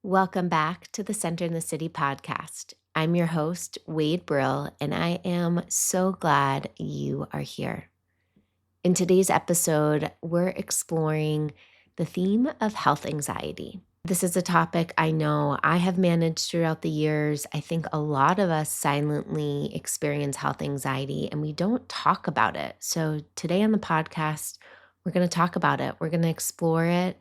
Welcome back to the Center in the City podcast. I'm your host, Wade Brill, and I am so glad you are here. In today's episode, we're exploring the theme of health anxiety. This is a topic I know I have managed throughout the years. I think a lot of us silently experience health anxiety and we don't talk about it. So today on the podcast, we're going to talk about it. We're going to explore it.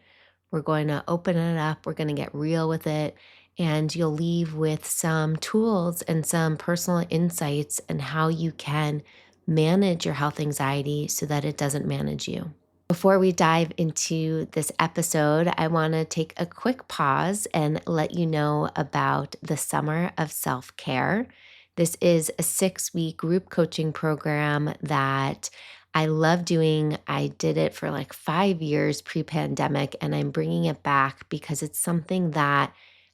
We're going to open it up. We're going to get real with it. And you'll leave with some tools and some personal insights and how you can manage your health anxiety so that it doesn't manage you. Before we dive into this episode, I want to take a quick pause and let you know about the Summer of Self-Care. This is a 6-week group coaching program that I love doing. I did it for like 5 years pre-pandemic, and I'm bringing it back because it's something that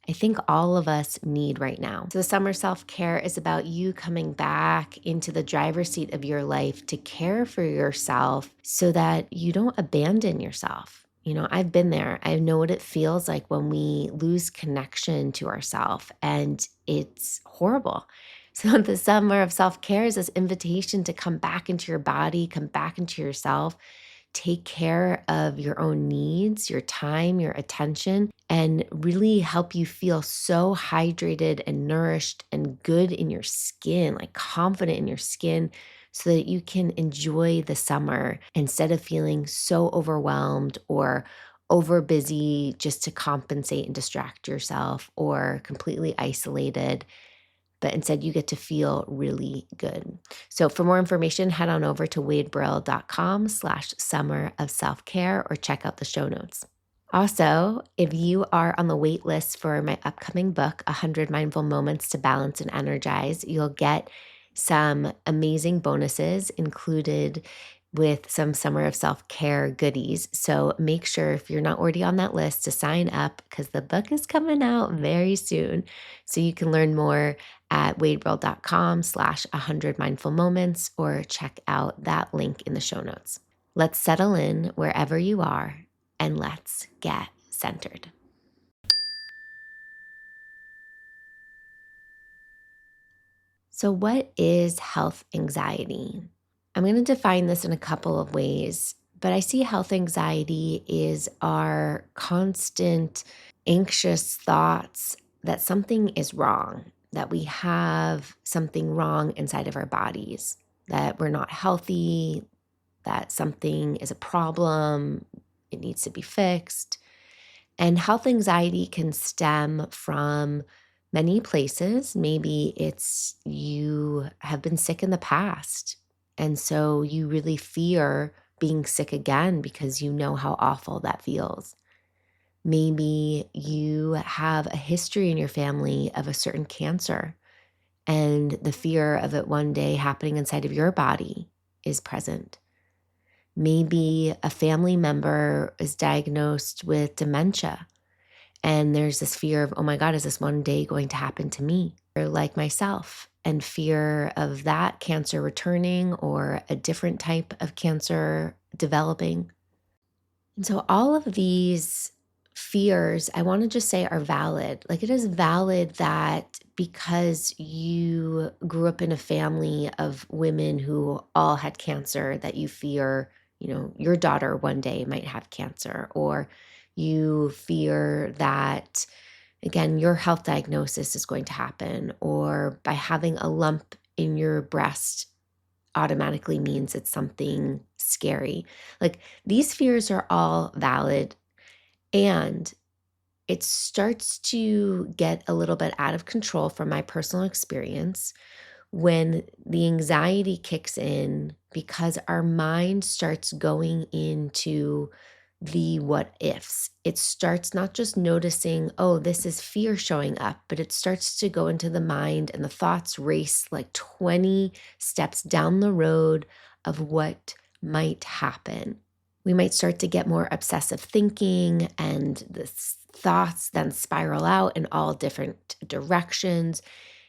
I think all of us need right now. So the summer self-care is about you coming back into the driver's seat of your life to care for yourself so that you don't abandon yourself. I've been there. I know what it feels like when we lose connection to ourselves, and it's horrible. So the summer of self-care is this invitation to come back into your body, come back into yourself, take care of your own needs, your time, your attention, and really help you feel so hydrated and nourished and good in your skin, like confident in your skin, so that you can enjoy the summer instead of feeling so overwhelmed or over busy just to compensate and distract yourself, or completely isolated, but instead you get to feel really good. So for more information, head on over to wadebrill.com/summer of self-care or check out the show notes. Also, if you are on the wait list for my upcoming book, 100 Mindful Moments to Balance and Energize, you'll get some amazing bonuses included with some summer of self-care goodies. So make sure, if you're not already on that list, to sign up because the book is coming out very soon. So you can learn more at wadebrill.com/100 mindful moments or check out that link in the show notes. Let's settle in wherever you are and let's get centered. So what is health anxiety? I'm going to define this in a couple of ways, but I see health anxiety is our constant anxious thoughts that something is wrong, that we have something wrong inside of our bodies, that we're not healthy, that something is a problem, it needs to be fixed. And health anxiety can stem from many places. Maybe it's you have been sick in the past, and so you really fear being sick again because you know how awful that feels. Maybe you have a history in your family of a certain cancer, and the fear of it one day happening inside of your body is present. Maybe a family member is diagnosed with dementia, and there's this fear of, oh my God, is this one day going to happen to me? Or like myself, and fear of that cancer returning or a different type of cancer developing. And so all of these fears, I want to just say, are valid. Like, it is valid that because you grew up in a family of women who all had cancer, that you fear, your daughter one day might have cancer, or you fear that, again, your health diagnosis is going to happen, or by having a lump in your breast automatically means it's something scary. Like, these fears are all valid, and it starts to get a little bit out of control from my personal experience when the anxiety kicks in, because our mind starts going into the what ifs. It starts not just noticing, oh, this is fear showing up, but it starts to go into the mind, and the thoughts race like 20 steps down the road of what might happen. We might start to get more obsessive thinking, and the thoughts then spiral out in all different directions.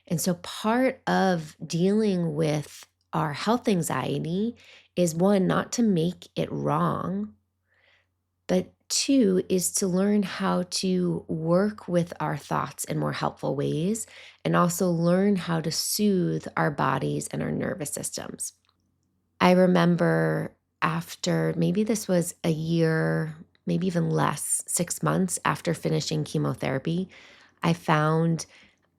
And so part of dealing with our health anxiety is, one, not to make it wrong, but Two is to learn how to work with our thoughts in more helpful ways and also learn how to soothe our bodies and our nervous systems. I remember after maybe this was a year, maybe even less, 6 months after finishing chemotherapy, I found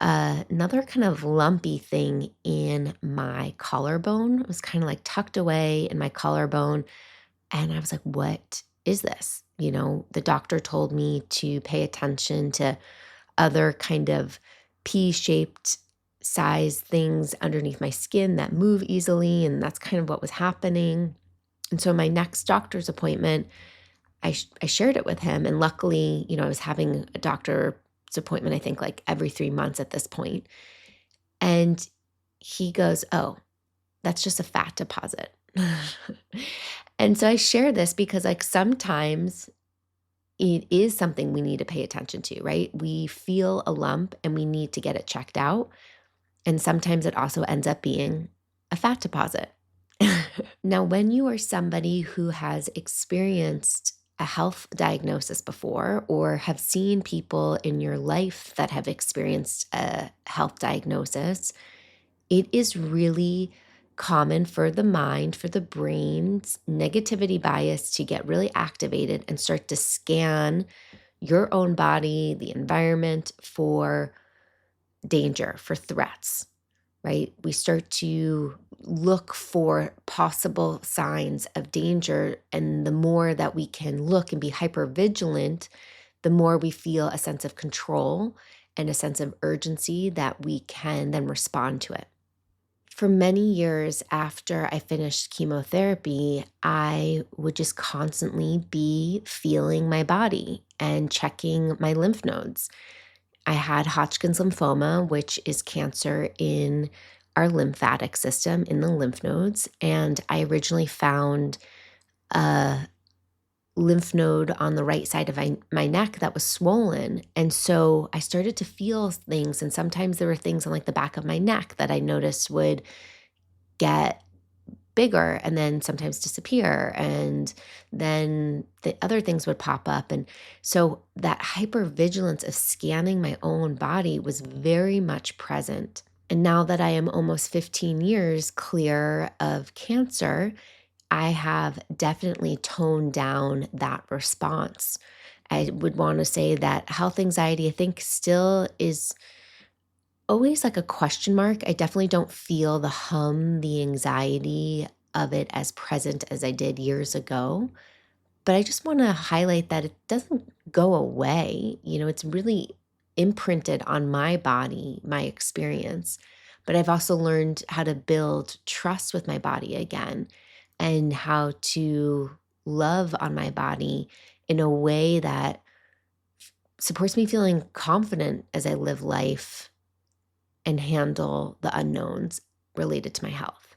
another kind of lumpy thing in my collarbone. It was kind of like tucked away in my collarbone. And I was like, what is this? The doctor told me to pay attention to other kind of pea shaped size things underneath my skin that move easily. And that's kind of what was happening. And so, my next doctor's appointment, I shared it with him. And luckily, I was having a doctor's appointment, I think like every 3 months at this point. And he goes, oh, that's just a fat deposit. And so I share this because, like, sometimes it is something we need to pay attention to, right? We feel a lump and we need to get it checked out. And sometimes it also ends up being a fat deposit. Now, when you are somebody who has experienced a health diagnosis before or have seen people in your life that have experienced a health diagnosis, it is really common for the mind, for the brain's negativity bias to get really activated and start to scan your own body, the environment for danger, for threats, right? We start to look for possible signs of danger. And the more that we can look and be hyper vigilant, the more we feel a sense of control and a sense of urgency that we can then respond to it. For many years after I finished chemotherapy, I would just constantly be feeling my body and checking my lymph nodes. I had Hodgkin's lymphoma, which is cancer in our lymphatic system, in the lymph nodes. And I originally found a lymph node on the right side of my neck that was swollen. And so I started to feel things. And sometimes there were things on like the back of my neck that I noticed would get bigger and then sometimes disappear. And then the other things would pop up. And so that hypervigilance of scanning my own body was very much present. And now that I am almost 15 years clear of cancer, I have definitely toned down that response. I would want to say that health anxiety, I think, still is always like a question mark. I definitely don't feel the anxiety of it as present as I did years ago. But I just want to highlight that it doesn't go away. It's really imprinted on my body, my experience. But I've also learned how to build trust with my body again and how to love on my body in a way that supports me feeling confident as I live life and handle the unknowns related to my health.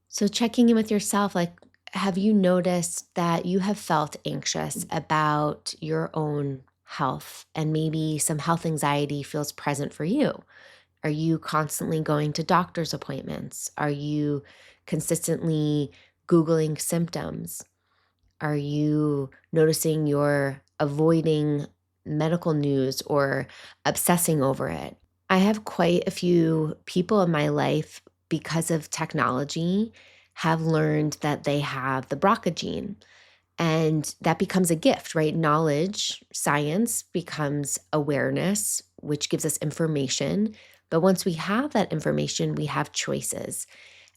So, checking in with yourself, like, have you noticed that you have felt anxious about your own health and maybe some health anxiety feels present for you? Are you constantly going to doctor's appointments? Are you consistently Googling symptoms? Are you noticing you're avoiding medical news or obsessing over it? I have quite a few people in my life, because of technology, have learned that they have the BRCA gene. And that becomes a gift, right? Knowledge, science becomes awareness, which gives us information. But once we have that information, we have choices.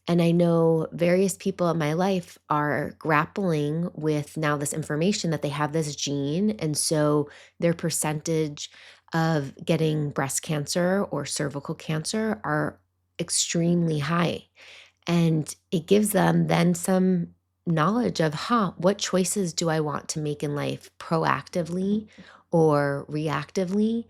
And I know various people in my life are grappling with now this information that they have this gene. And so their percentage of getting breast cancer or cervical cancer are extremely high. And it gives them then some knowledge of, what choices do I want to make in life proactively or reactively?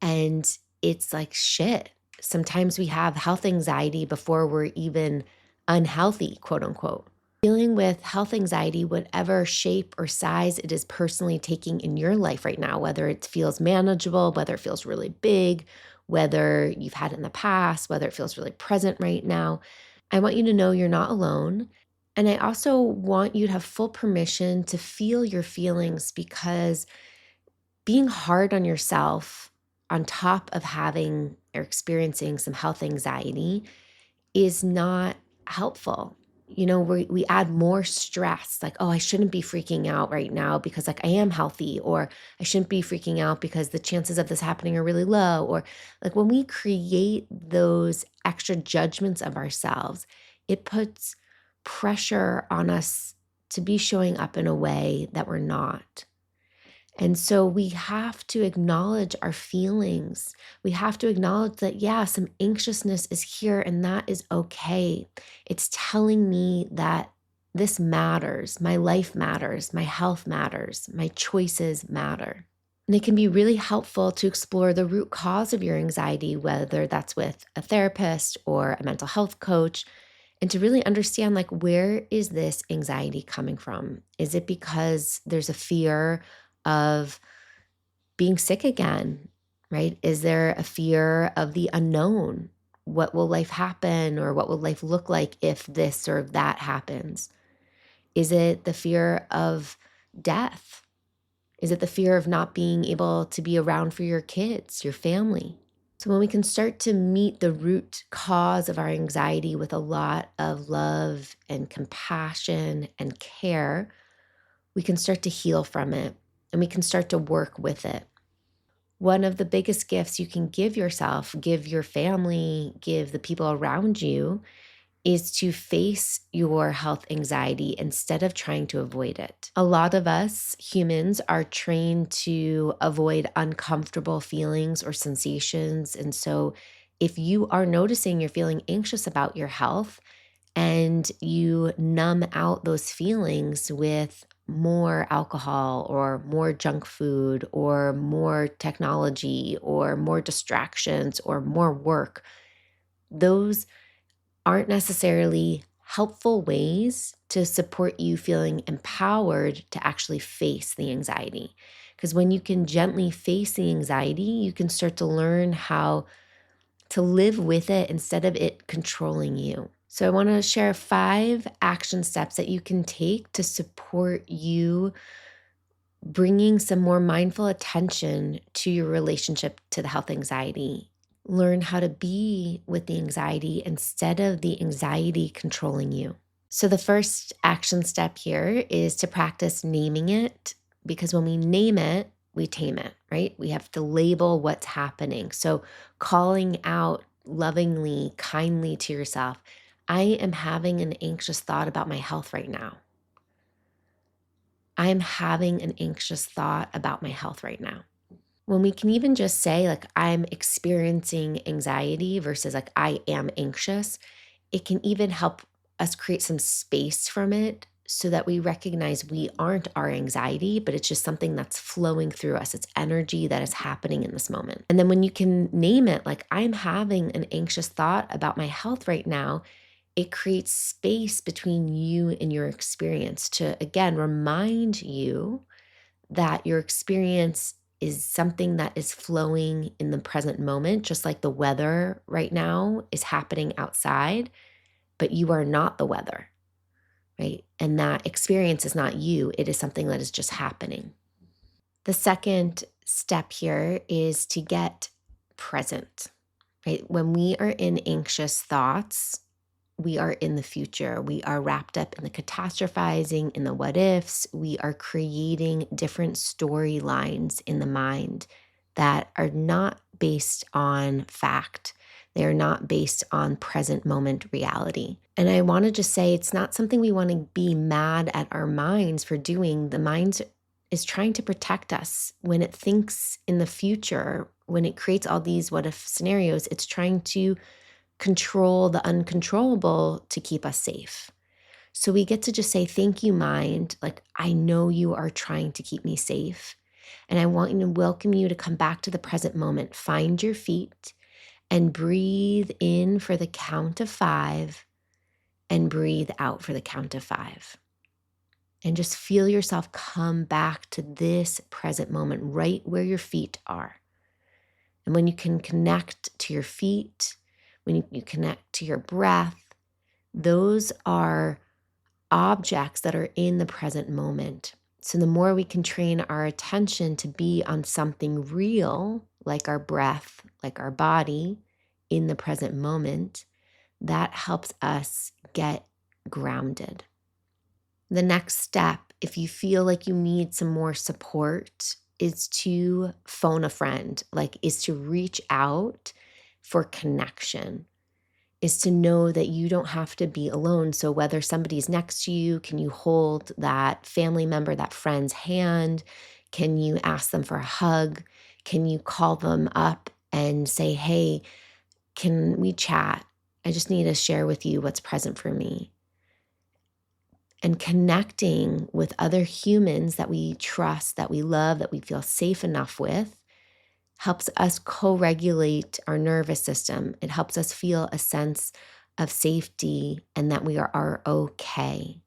And it's like, shit. Sometimes we have health anxiety before we're even unhealthy, quote unquote. Dealing with health anxiety, whatever shape or size it is personally taking in your life right now, whether it feels manageable, whether it feels really big, whether you've had it in the past, whether it feels really present right now, I want you to know you're not alone. And I also want you to have full permission to feel your feelings, because being hard on yourself on top of having or experiencing some health anxiety is not helpful. We add more stress, like, oh, I shouldn't be freaking out right now because like I am healthy, or I shouldn't be freaking out because the chances of this happening are really low. Or like when we create those extra judgments of ourselves, it puts pressure on us to be showing up in a way that we're not. And so we have to acknowledge our feelings. We have to acknowledge that, yeah, some anxiousness is here and that is okay. It's telling me that this matters. My life matters. My health matters. My choices matter. And it can be really helpful to explore the root cause of your anxiety, whether that's with a therapist or a mental health coach, and to really understand, like, where is this anxiety coming from? Is it because there's a fear of being sick again, right? Is there a fear of the unknown? What will life happen, or what will life look like if this or that happens? Is it the fear of death? Is it the fear of not being able to be around for your kids, your family? So, when we can start to meet the root cause of our anxiety with a lot of love and compassion and care, we can start to heal from it, and we can start to work with it. One of the biggest gifts you can give yourself, give your family, give the people around you, is to face your health anxiety instead of trying to avoid it. A lot of us humans are trained to avoid uncomfortable feelings or sensations. And so, if you are noticing you're feeling anxious about your health, and you numb out those feelings with more alcohol or more junk food or more technology or more distractions or more work, those aren't necessarily helpful ways to support you feeling empowered to actually face the anxiety. Because when you can gently face the anxiety, you can start to learn how to live with it instead of it controlling you. So, I want to share 5 action steps that you can take to support you bringing some more mindful attention to your relationship to the health anxiety. Learn how to be with the anxiety instead of the anxiety controlling you. So, the first action step here is to practice naming it, because when we name it, we tame it, right? We have to label what's happening. So, calling out lovingly, kindly to yourself, I am having an anxious thought about my health right now. I'm having an anxious thought about my health right now. When we can even just say, like, I'm experiencing anxiety versus like, I am anxious, it can even help us create some space from it so that we recognize we aren't our anxiety, but it's just something that's flowing through us. It's energy that is happening in this moment. And then when you can name it, like, I'm having an anxious thought about my health right now, it creates space between you and your experience to, again, remind you that your experience is something that is flowing in the present moment, just like the weather right now is happening outside, but you are not the weather, right? And that experience is not you, it is something that is just happening. The second step here is to get present, right? When we are in anxious thoughts, we are in the future. We are wrapped up in the catastrophizing, in the what ifs. We are creating different storylines in the mind that are not based on fact. They are not based on present moment reality. And I want to just say, it's not something we want to be mad at our minds for doing. The mind is trying to protect us. When it thinks in the future, when it creates all these what if scenarios, it's trying to control the uncontrollable to keep us safe. So we get to just say, thank you, mind. Like, I know you are trying to keep me safe. And I want you to welcome you to come back to the present moment. Find your feet and breathe in for the count of 5 and breathe out for the count of 5. And just feel yourself come back to this present moment right where your feet are. And when you can connect to your feet, when you connect to your breath, those are objects that are in the present moment. So the more we can train our attention to be on something real, like our breath, like our body in the present moment, that helps us get grounded. The next step, if you feel like you need some more support, is to phone a friend, is to reach out for connection, is to know that you don't have to be alone. So whether somebody's next to you, can you hold that family member, that friend's hand? Can you ask them for a hug? Can you call them up and say, hey, can we chat? I just need to share with you what's present for me. And connecting with other humans that we trust, that we love, that we feel safe enough with, helps us co-regulate our nervous system. It helps us feel a sense of safety and that we are okay.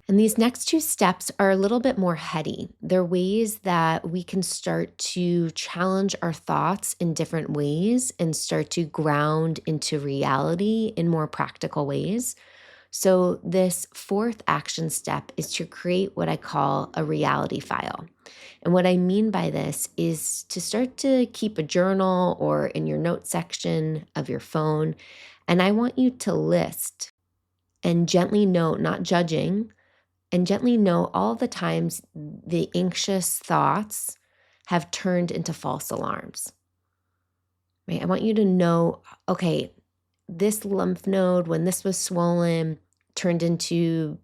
And these next two steps are a little bit more heady. They're ways that we can start to challenge our thoughts in different ways and start to ground into reality in more practical ways. So this fourth action step is to create what I call a reality file. And what I mean by this is to start to keep a journal or in your notes section of your phone. And I want you to list and gently note, not judging, and gently note all the times the anxious thoughts have turned into false alarms. Right? I want you to know, okay, this lymph node, when this was swollen, turned into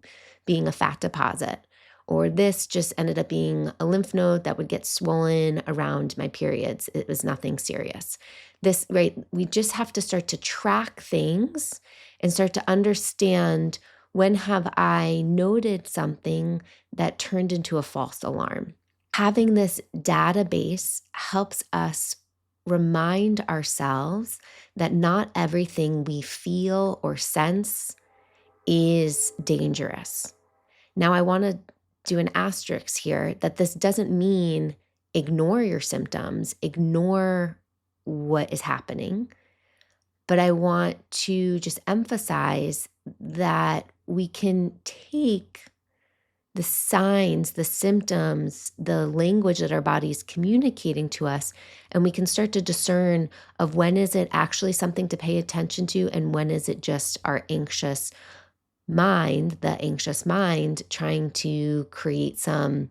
being a fat deposit, or this just ended up being a lymph node that would get swollen around my periods. It was nothing serious. This, right? We just have to start to track things and start to understand, when have I noted something that turned into a false alarm? Having this database helps us remind ourselves that not everything we feel or sense is dangerous. Now, I want to do an asterisk here that this doesn't mean ignore your symptoms, ignore what is happening, but I want to just emphasize that we can take the signs, the symptoms, the language that our body is communicating to us, and we can start to discern of when is it actually something to pay attention to and when is it just our anxious mind, the anxious mind trying to create some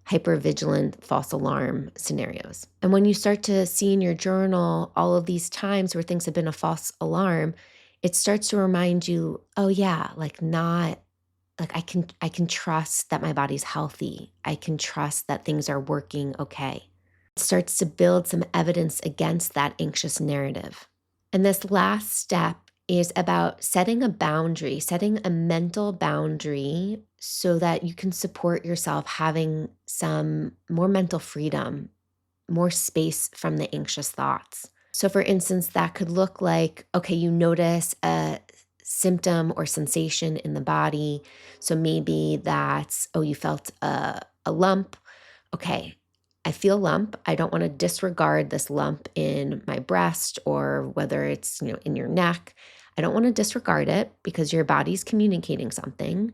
hypervigilant false alarm scenarios. And when you start to see in your journal all of these times where things have been a false alarm, it starts to remind you, oh yeah, not I can trust that my body's healthy. I can trust that things are working okay. It starts to build some evidence against that anxious narrative. And this last step is about setting a boundary, setting a mental boundary so that you can support yourself having some more mental freedom, more space from the anxious thoughts. So for instance, that could look like, okay, you notice a symptom or sensation in the body. So maybe that's, oh, you felt a lump. Okay, I feel lump. I don't want to disregard this lump in my breast or whether it's, in your neck. I don't want to disregard it because your body's communicating something.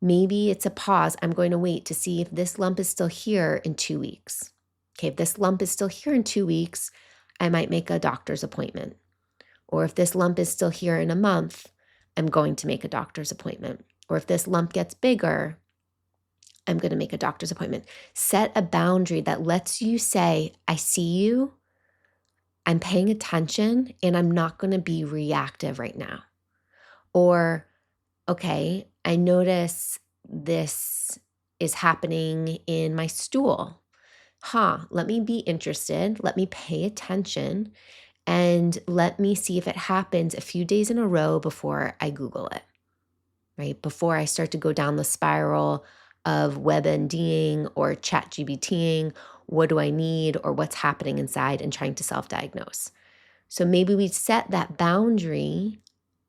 Maybe it's a pause. I'm going to wait to see if this lump is still here in 2 weeks. Okay, if this lump is still here in 2 weeks, I might make a doctor's appointment. Or if this lump is still here in a month, I'm going to make a doctor's appointment. Or if this lump gets bigger, I'm going to make a doctor's appointment. Set a boundary that lets you say, I see you, I'm paying attention, and I'm not going to be reactive right now. Or, okay, I notice this is happening in my stool. Let me be interested. Let me pay attention. And let me see if it happens a few days in a row before I Google it, right? Before I start to go down the spiral of WebMDing or ChatGPTing, what do I need or what's happening inside, and trying to self-diagnose. So maybe we set that boundary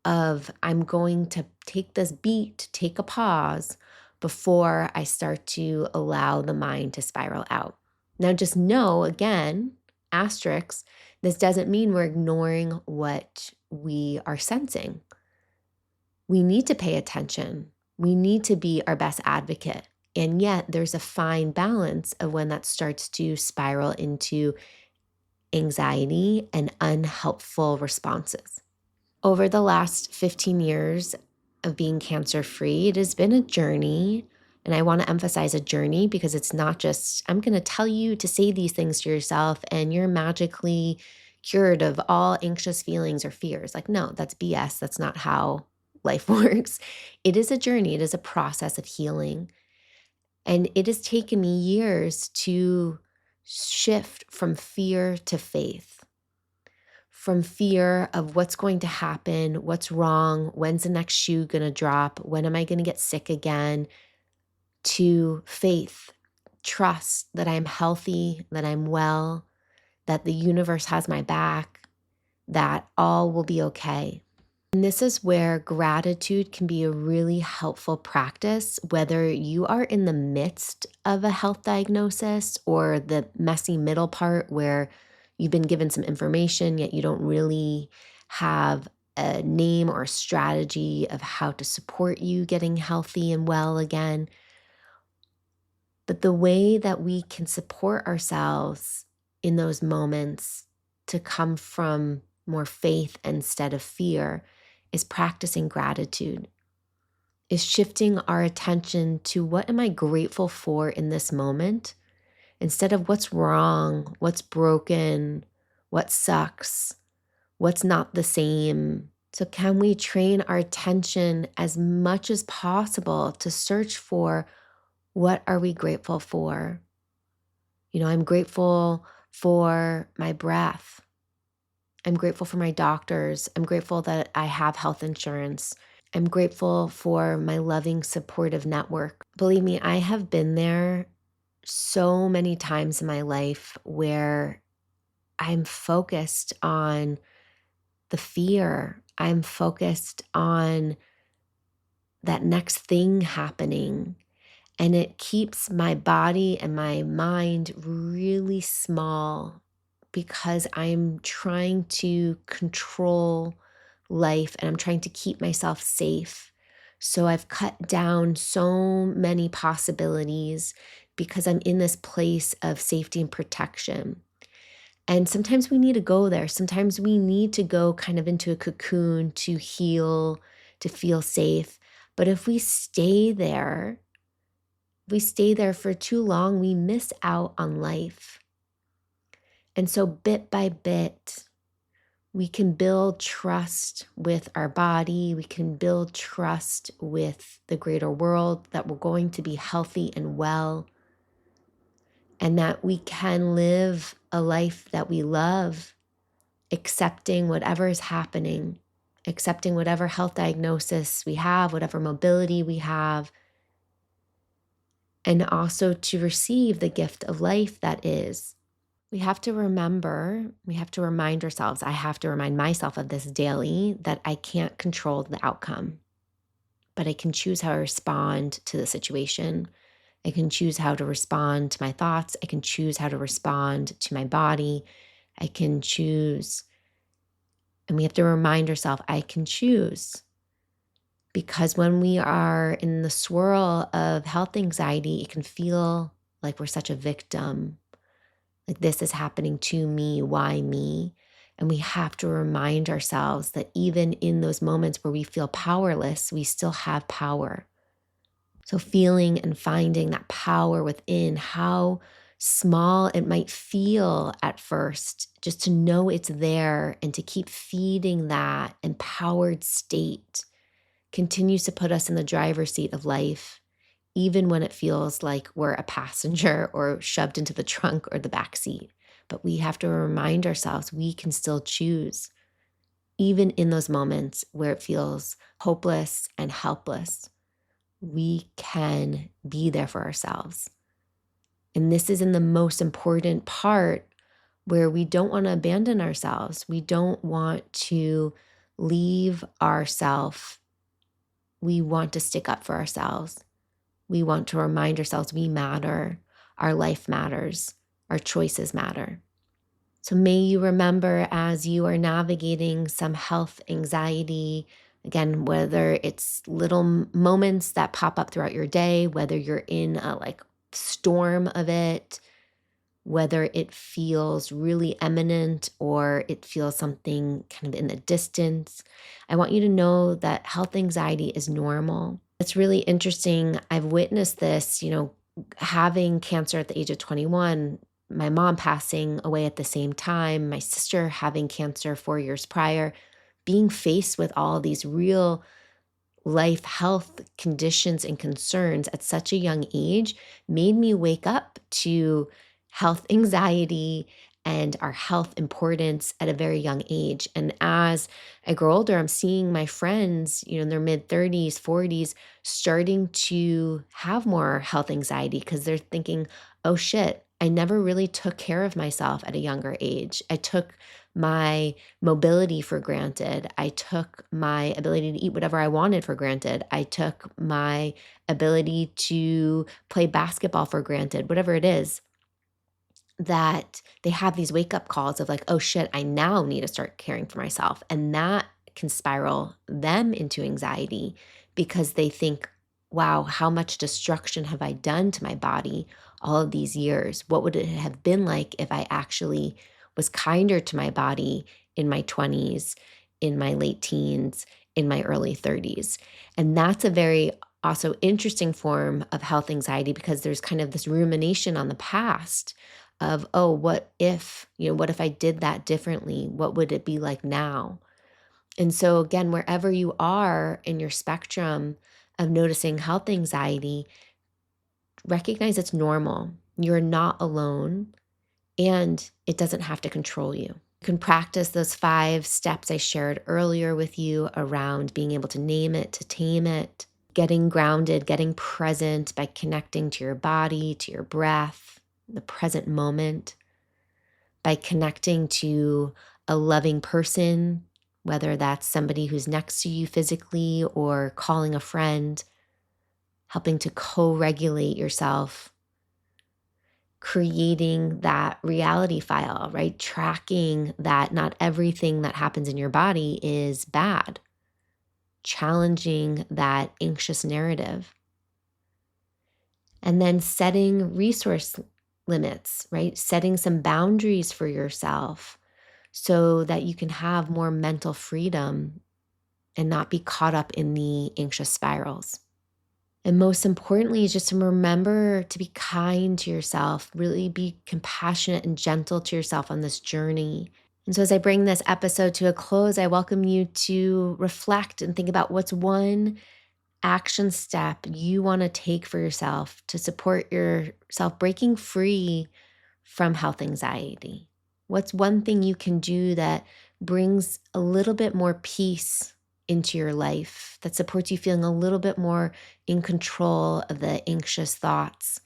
of I'm going to take this beat, take a pause before I start to allow the mind to spiral out. Now just know, again, asterisk, this doesn't mean we're ignoring what we are sensing. we need to pay attention. We need to be our best advocate. And yet there's a fine balance of when that starts to spiral into anxiety and unhelpful responses. Over the last 15 years of being cancer-free, it has been a journey. And I want to emphasize a journey because it's not just, I'm going to tell you to say these things to yourself and you're magically cured of all anxious feelings or fears. Like, no, that's BS. That's not how life works. It is a journey. It is a process of healing. And it has taken me years to shift from fear to faith, from fear of what's going to happen, what's wrong, when's the next shoe going to drop, when am I going to get sick again, to faith, trust that I'm healthy, that I'm well, that the universe has my back, that all will be okay. And this is where gratitude can be a really helpful practice, whether you are in the midst of a health diagnosis or the messy middle part where you've been given some information, yet you don't really have a name or a strategy of how to support you getting healthy and well again. But the way that we can support ourselves in those moments to come from more faith instead of fear is practicing gratitude, is shifting our attention to what am I grateful for in this moment instead of what's wrong, what's broken, what sucks, what's not the same. So can we train our attention as much as possible to search for what are we grateful for? I'm grateful for my breath. I'm grateful for my doctors. I'm grateful that I have health insurance. I'm grateful for my loving, supportive network. Believe me, I have been there so many times in my life where I'm focused on the fear. I'm focused on that next thing happening. And it keeps my body and my mind really small because I'm trying to control life and I'm trying to keep myself safe. So I've cut down so many possibilities because I'm in this place of safety and protection. And sometimes we need to go there. Sometimes we need to go kind of into a cocoon to heal, to feel safe. But if we stay there, for too long, we miss out on life. And so bit by bit, we can build trust with our body. We can build trust with the greater world that we're going to be healthy and well, and that we can live a life that we love, accepting whatever is happening, accepting whatever health diagnosis we have, whatever mobility we have, and also to receive the gift of life that is. We have to remind ourselves, I have to remind myself of this daily, that I can't control the outcome, but I can choose how I respond to the situation. I can choose how to respond to my thoughts. I can choose how to respond to my body. I can choose, and we have to remind ourselves, I can choose. Because when we are in the swirl of health anxiety, it can feel like we're such a victim. Like this is happening to me, why me? And we have to remind ourselves that even in those moments where we feel powerless, we still have power. So feeling and finding that power within, how small it might feel at first, just to know it's there and to keep feeding that empowered state continues to put us in the driver's seat of life, even when it feels like we're a passenger or shoved into the trunk or the back seat. But we have to remind ourselves we can still choose, even in those moments where it feels hopeless and helpless. We can be there for ourselves. And this is in the most important part where we don't want to abandon ourselves. We don't want to leave ourselves. We want to stick up for ourselves. We want to remind ourselves we matter, our life matters, our choices matter. So may you remember as you are navigating some health anxiety Again, whether it's little moments that pop up throughout your day, whether you're in a storm of it, whether it feels really eminent or it feels something kind of in the distance. I want you to know that health anxiety is normal. It's really interesting. I've witnessed this, having cancer at the age of 21, my mom passing away at the same time, my sister having cancer 4 years prior, being faced with all these real life health conditions and concerns at such a young age made me wake up to health anxiety and our health importance at a very young age. And as I grow older, I'm seeing my friends, in their mid 30s, 40s, starting to have more health anxiety because they're thinking, oh shit, I never really took care of myself at a younger age. I took my mobility for granted. I took my ability to eat whatever I wanted for granted. I took my ability to play basketball for granted, whatever it is, that they have these wake up calls of like, oh shit, I now need to start caring for myself. And that can spiral them into anxiety because they think, wow, how much destruction have I done to my body all of these years? What would it have been like if I actually was kinder to my body in my 20s, in my late teens, in my early 30s? And that's a very also interesting form of health anxiety because there's kind of this rumination on the past of, oh, what if I did that differently? What would it be like now? And so, again, wherever you are in your spectrum of noticing health anxiety, recognize it's normal. You're not alone and it doesn't have to control you. You can practice those 5 steps I shared earlier with you around being able to name it, to tame it, getting grounded, getting present by connecting to your body, to your breath, the present moment, by connecting to a loving person, whether that's somebody who's next to you physically or calling a friend, helping to co-regulate yourself, creating that reality file, right? Tracking that not everything that happens in your body is bad, challenging that anxious narrative, and then setting resource limits, right? Setting some boundaries for yourself so that you can have more mental freedom and not be caught up in the anxious spirals. And most importantly, is just to remember to be kind to yourself, really be compassionate and gentle to yourself on this journey. And so, as I bring this episode to a close, I welcome you to reflect and think about what's one action step you want to take for yourself to support yourself breaking free from health anxiety. What's one thing you can do that brings a little bit more peace into your life, that supports you feeling a little bit more in control of the anxious thoughts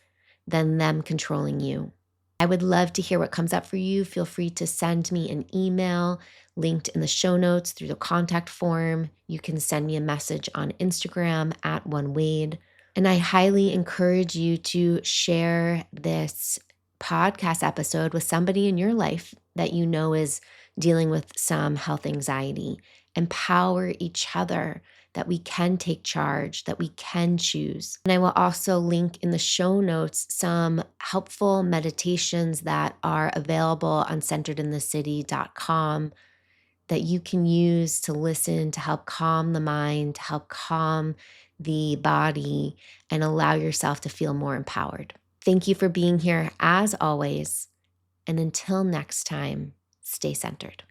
than them controlling you? I would love to hear what comes up for you. Feel free to send me an email linked in the show notes through the contact form. You can send me a message on Instagram at OneWade. And I highly encourage you to share this podcast episode with somebody in your life that you know is dealing with some health anxiety. Empower each other that we can take charge, that we can choose. And I will also link in the show notes some helpful meditations that are available on centeredinthecity.com that you can use to listen, to help calm the mind, to help calm the body, and allow yourself to feel more empowered. Thank you for being here as always. And until next time, stay centered.